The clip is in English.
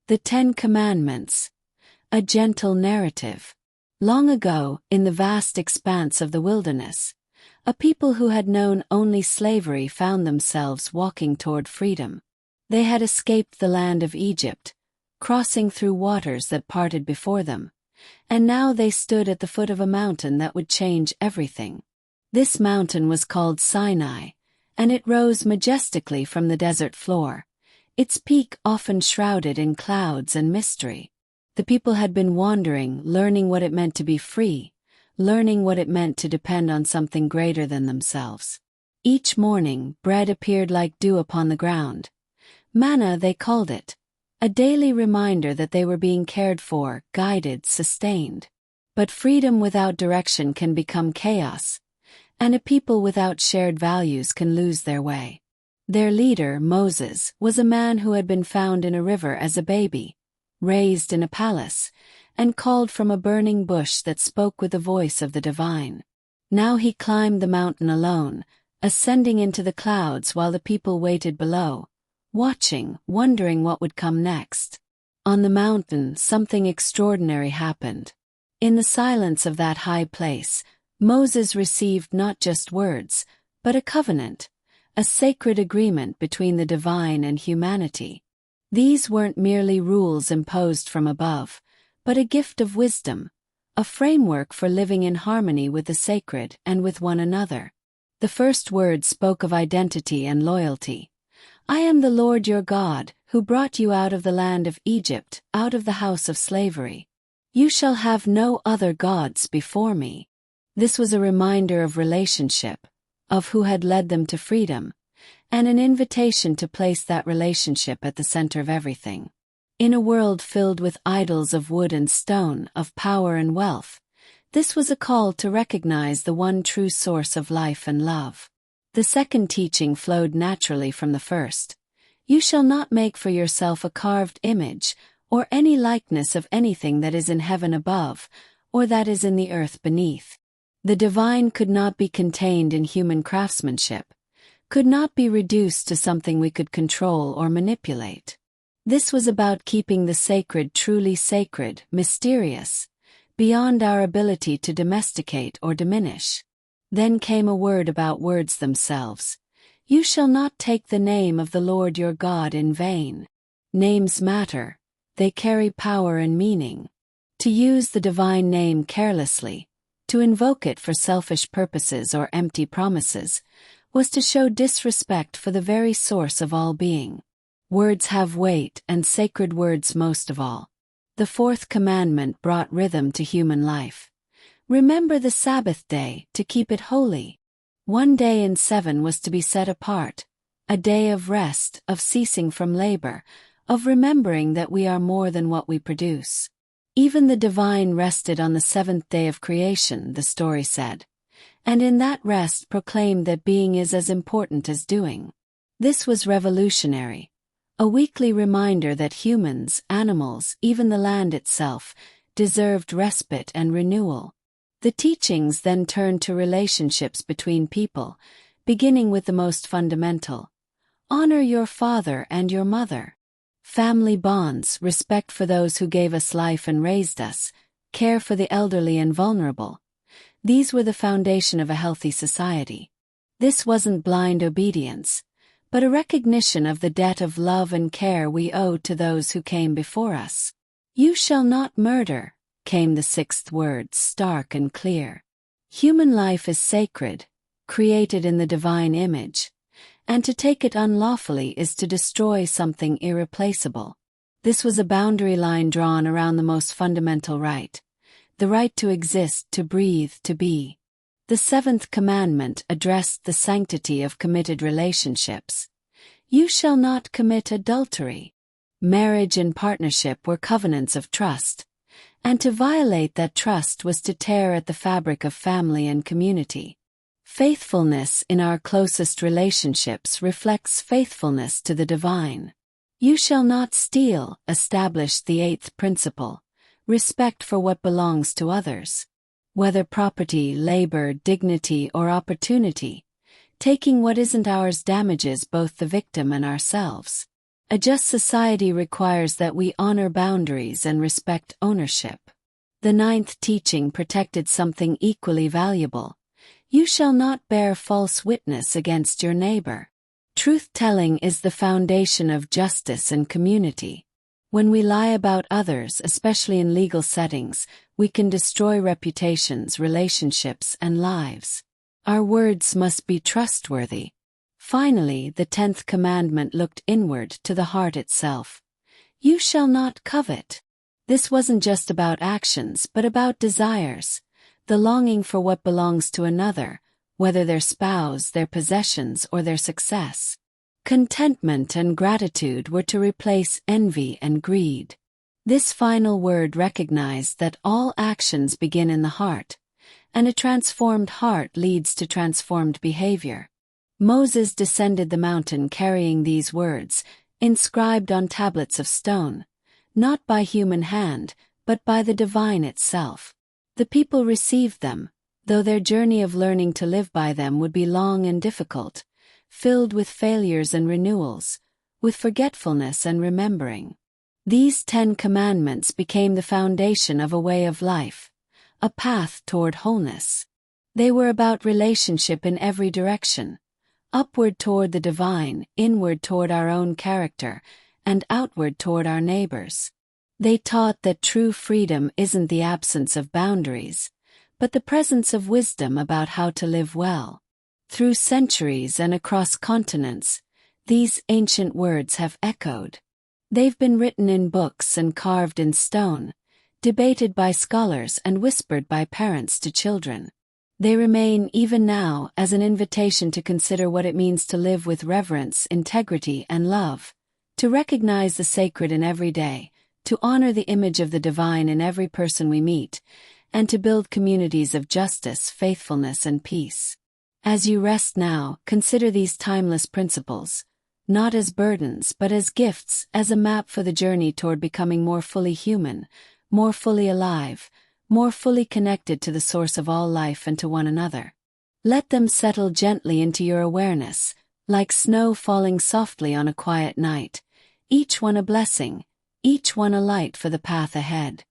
The Ten Commandments. A gentle narrative. Long ago, in the vast expanse of the wilderness, a people who had known only slavery found themselves walking toward freedom. They had escaped the land of Egypt, crossing through waters that parted before them, and now they stood at the foot of a mountain that would change everything. This mountain was called Sinai, and it rose majestically from the desert floor, its peak often shrouded in clouds and mystery. The people had been wandering, learning what it meant to be free, learning what it meant to depend on something greater than themselves. Each morning, bread appeared like dew upon the ground. Manna, they called it, a daily reminder that they were being cared for, guided, sustained. But freedom without direction can become chaos, and a people without shared values can lose their way. Their leader, Moses, was a man who had been found in a river as a baby, raised in a palace, and called from a burning bush that spoke with the voice of the divine. Now he climbed the mountain alone, ascending into the clouds while the people waited below, watching, wondering what would come next. On the mountain, something extraordinary happened. In the silence of that high place, Moses received not just words, but a covenant, a sacred agreement between the divine and humanity. These weren't merely rules imposed from above, but a gift of wisdom, a framework for living in harmony with the sacred and with one another. The first words spoke of identity and loyalty. I am the Lord your God, who brought you out of the land of Egypt, out of the house of slavery. You shall have no other gods before me. This was a reminder of relationship, of who had led them to freedom, and an invitation to place that relationship at the center of everything. In a world filled with idols of wood and stone, of power and wealth, this was a call to recognize the one true source of life and love. The second teaching flowed naturally from the first. You shall not make for yourself a carved image, or any likeness of anything that is in heaven above, or that is in the earth beneath. The divine could not be contained in human craftsmanship, could not be reduced to something we could control or manipulate. This was about keeping the sacred truly sacred, mysterious, beyond our ability to domesticate or diminish. Then came a word about words themselves. You shall not take the name of the Lord your God in vain. Names matter, they carry power and meaning. To use the divine name carelessly, to invoke it for selfish purposes or empty promises, was to show disrespect for the very source of all being. Words have weight, and sacred words most of all. The fourth commandment brought rhythm to human life. Remember the Sabbath day, to keep it holy. 1 day in 7 was to be set apart, a day of rest, of ceasing from labor, of remembering that we are more than what we produce. Even the divine rested on the 7th day of creation, the story said, and in that rest proclaimed that being is as important as doing. This was revolutionary, a weekly reminder that humans, animals, even the land itself, deserved respite and renewal. The teachings then turned to relationships between people, beginning with the most fundamental. Honor your father and your mother. Family bonds, respect for those who gave us life and raised us, care for the elderly and vulnerable. These were the foundation of a healthy society. This wasn't blind obedience, but a recognition of the debt of love and care we owed to those who came before us. You shall not murder, came the 6th word, stark and clear. Human life is sacred, created in the divine image, and to take it unlawfully is to destroy something irreplaceable. This was a boundary line drawn around the most fundamental right, the right to exist, to breathe, to be. The 7th commandment addressed the sanctity of committed relationships. You shall not commit adultery. Marriage and partnership were covenants of trust, and to violate that trust was to tear at the fabric of family and community. Faithfulness in our closest relationships reflects faithfulness to the divine. You shall not steal established the 8th principle, respect for what belongs to others. Whether property, labor, dignity, or opportunity, taking what isn't ours damages both the victim and ourselves. A just society requires that we honor boundaries and respect ownership. The ninth teaching protected something equally valuable. You shall not bear false witness against your neighbor. Truth-telling is the foundation of justice and community. When we lie about others, especially in legal settings, we can destroy reputations, relationships, and lives. Our words must be trustworthy. Finally, the 10th commandment looked inward to the heart itself. You shall not covet. This wasn't just about actions, but about desires, the longing for what belongs to another, whether their spouse, their possessions, or their success. Contentment and gratitude were to replace envy and greed. This final word recognized that all actions begin in the heart, and a transformed heart leads to transformed behavior. Moses descended the mountain carrying these words, inscribed on tablets of stone, not by human hand, but by the divine itself. The people received them, though their journey of learning to live by them would be long and difficult, filled with failures and renewals, with forgetfulness and remembering. These 10 commandments became the foundation of a way of life, a path toward wholeness. They were about relationship in every direction, upward toward the divine, inward toward our own character, and outward toward our neighbors. They taught that true freedom isn't the absence of boundaries, but the presence of wisdom about how to live well. Through centuries and across continents, these ancient words have echoed. They've been written in books and carved in stone, debated by scholars and whispered by parents to children. They remain even now as an invitation to consider what it means to live with reverence, integrity, and love, to recognize the sacred in every day, to honor the image of the divine in every person we meet, and to build communities of justice, faithfulness, and peace. As you rest now, consider these timeless principles, not as burdens but as gifts, as a map for the journey toward becoming more fully human, more fully alive, more fully connected to the source of all life and to one another. Let them settle gently into your awareness, like snow falling softly on a quiet night, each one a blessing, each one a light for the path ahead.